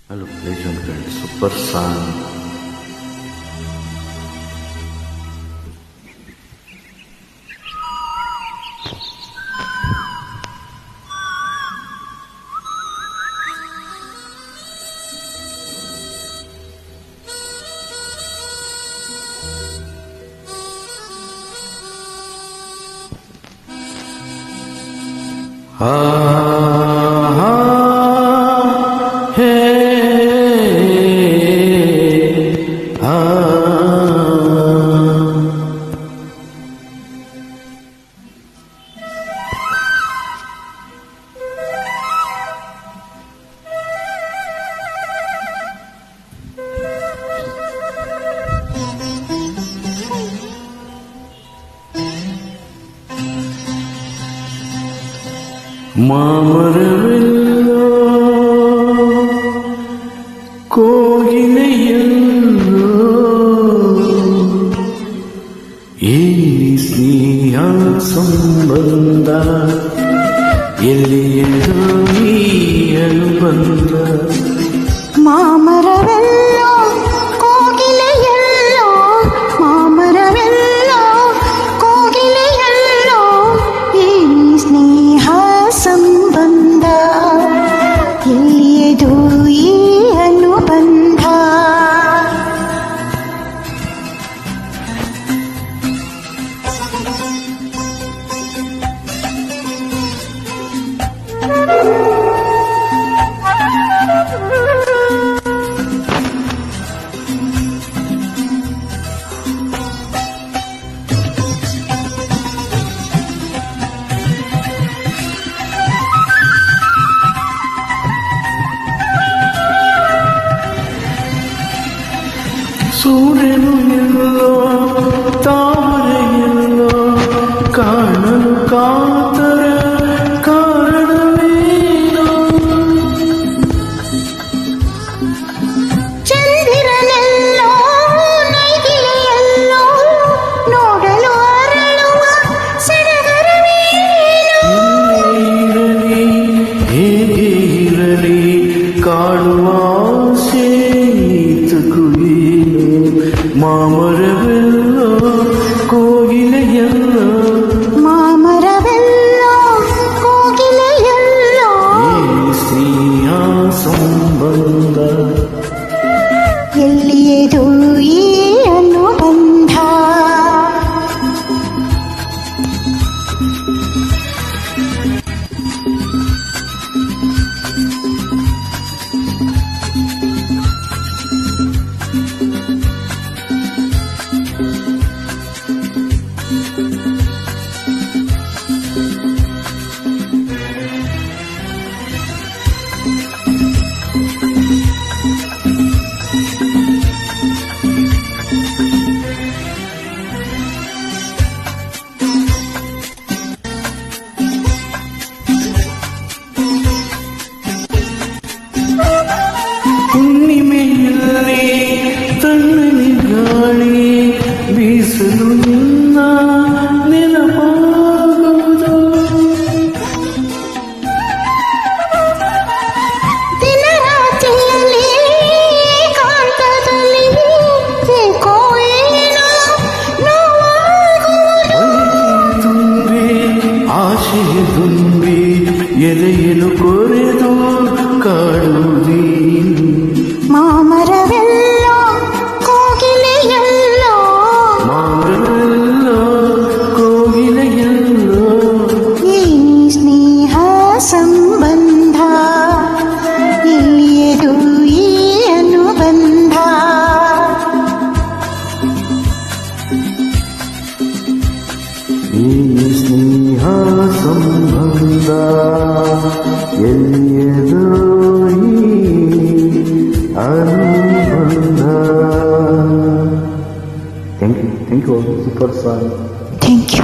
Hello, ladies and friends, Super Sun. ಮಾಮರವೆಲ್ಲೋ ಕೋಗಿಲೆಯಲ್ಲೋ ಈ ಸ್ನೇಹ ಸಂಬಂಧ ಎಲ್ಲಿಯೋ ಈ ಅನುಬಂಧ ಮಾಮರವೆಲ್ಲೋ ಕೋಗಿಲೆಯಲ್ಲೋ ಮಾಮರವೆಲ್ಲೋ ಕೋಗಿಲೆಯಲ್ಲೋ ಈ ಸ್ನೇಹ ಸಂಬಂಧ ಎಲ್ಲಿಯದು ಈ ಅನುಬಂಧ ಸೂರ್ಯನು ಎಲ್ಲೋ ತಾವರೆಯಲ್ಲೋ ಕಾಣಲು ಕಾತರ ಕಾರಣವೇನೋ ಚಂದಿರನೆಲ್ಲೋ ನೈದಿಲೆಯಲ್ಲೋ ನೋಡಲು ಅರಳುವ ಸಡಗರವೇನೋ ಇರಲಿ ಹೇಗೆ ಇರಲಿ ಕಾಡುವ ಮಾಮರವೆಲ್ಲೋ ಕೋಗಿಲೆಯಲ್ಲೋ ಮಾಮರವೆಲ್ಲೋ ಕೋಗಿಲೆಯಲ್ಲೋ ಈ ಸ್ನೇಹ ಸಂಬಂಧ ಎಲ್ಲಿಯದು ಈ ಅನುಬಂಧ ಹುಣ್ಣಿಮೆಯಲ್ಲಿ ತಣ್ಣನೆ ಗಾಳಿ ಬೀಸಲು ನಿನ್ನ ನೆನಪಾಗುವುದು ದಿನ ರಾತ್ರಿಯಲ್ಲಿ ಕಾಂತದಲ್ಲಿ ಏಕೋ ಏನೋ ನೋವಾಗುವುದು ತುಂಬಿ ಆಶೆ ತುಂಬಿ ಎಲೆಯಲು ಕೊರೆದು ಕಾಡುವುದೇ ಮಾಮರವೆಲ್ಲೋ ಕೋಗಿಲೆಯಲ್ಲೋ ಮಾಮರವೆಲ್ಲೋ ಕೋಗಿಲೆಯಲ್ಲೋ ಈ ಸ್ನೇಹ ಸಂಬಂಧ ಎಲ್ಲಿಯದು ಈ ಅನುಬಂಧ ಈ ಸ್ನೇಹ ಸಂಬಂಧ ಎಲ್ಲಿಯದು ಈ ಅನುಬಂಧ. Thank you, Super Sun. Thank you